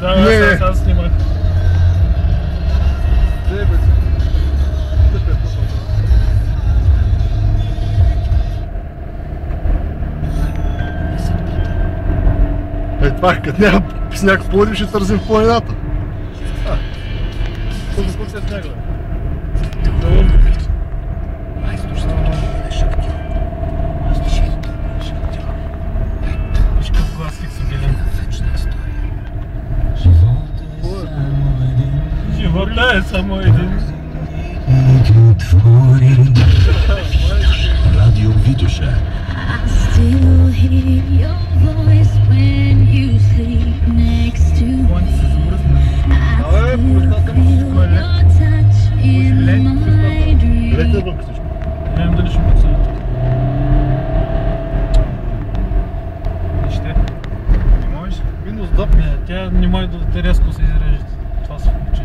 Да, сега снимах. Това като няма сняг в Пловдив, ще търсим в планината. Тук се снега. Виж какъв глас си белен. Живота е само един. Радио Витоша. Лете вън всичко. Не знам дали ще го цели. Ще. Не можеш? Минус дъп. Не, тя не може да те резко се изреже. Това се включи.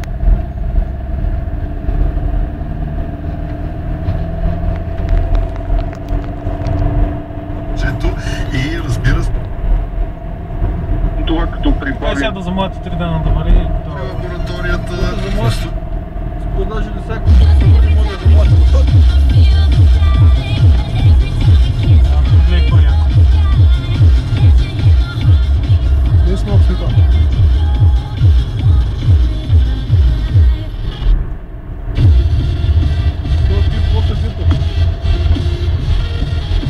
И разбира се, това като прибави Сега да за моите 3 дена да вали. лабораторията. Даже не всяко ще се върни, може да заплати. Гледай кой яко. Не сме от света.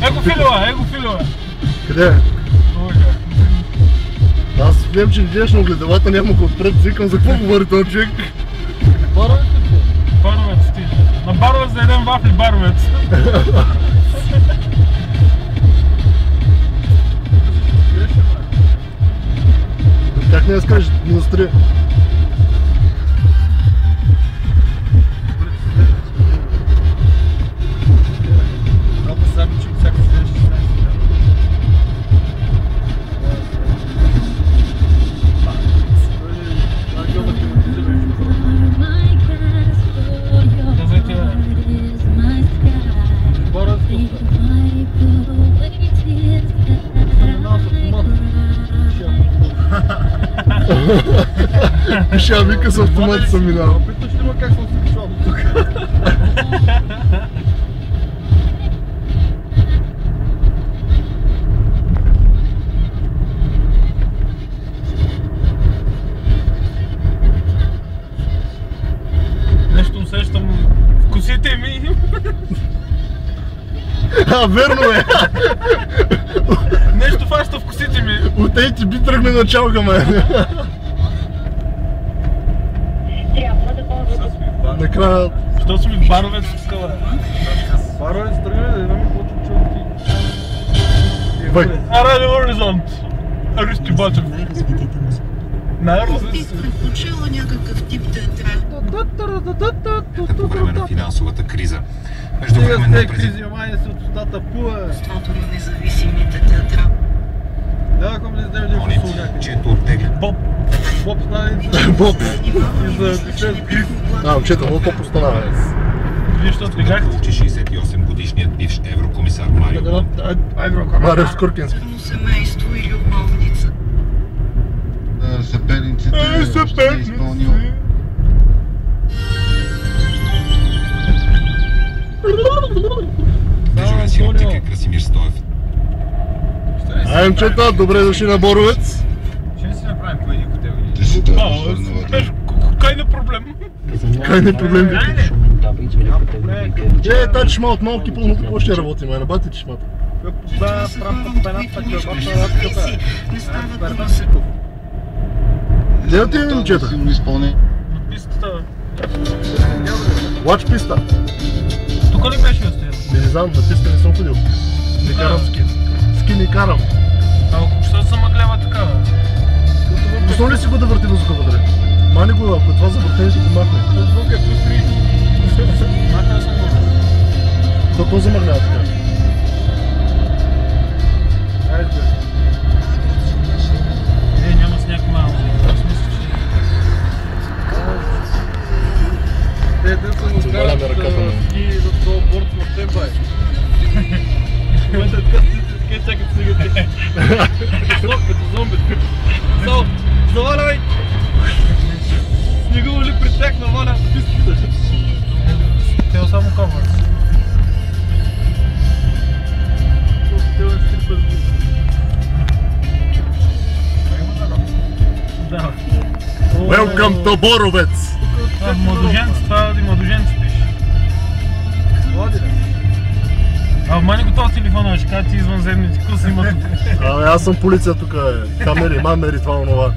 Его филова! Къде? Аз гледам, че гледаш на огледалата, няма го отпред, викам за какво говори този човек. Баровец ли какво? Баровец ти. На баровец да едем вафли, баровец. Как не да скажеш? Минус 3. Пиша, вика с автомата съм минал. Питаш ли ма как съм се качвал до тук? Нещо усещам вкусите ми. Верно е! Нещо фаща вкусите ми. От ей ти би тръгне на чалга, ме. Накрая... Що си ми баровец скала? Баровец тръгне да имаме почва чалги. Радио Хоризонт. Аристи Бачев. Ти предпочела някакъв тип театрал. по време на финансовата криза. Междувременна кризи, май се от устата пуе. Защото на независимите театрали. Да, ако ми не знаем някакво сол някъде. Чието оттегля. Боб. Боб стане Боб. И за Бишен Крис. момчета, много по-постанава. Вие що бегахте? Учи 68 годишният бивш еврокомисар Марио. Марио Скоркински. Семейство и любовница. Съперниците ще е изпълнил. Дежурен синоптик е Красимир Стоев. Ай, момчета, добре дошли на Боровец. Ще си направим по един хотел. Те си трябва да върнават. Кай не проблем? Кай не проблем, викаш? Тази чешма от малки пълното, какво ще работим? Ай, набати чешмата. Где отиваме, момчета? На пистата. Лач писта. Тук ли беше остоян? Не знам, на писта не съм ходил. Не карам ски. Ски не карам. А ако ще се замъглява така? Пуснал ли си го да върти въздуха вътре? Мани го, ако това за въртение ще го махне. Звук е плюс 30. Махна съм го. То замъглява така. Няма сняг малко. Аз мисля, че... Те са му скарат ски за този борт на стембай. В момента е така си чакат снегата. Като зомби. Заваляй! Direct на Валя, пистите. Те само камък. Да. Welcome to Боровец! Младоженци, това и младоженци пише. Влади ли? А в мани готов телефона, ще кажа ти извънземните, какво си има тук? Аз съм полиция тук, камери, мамери, това онова.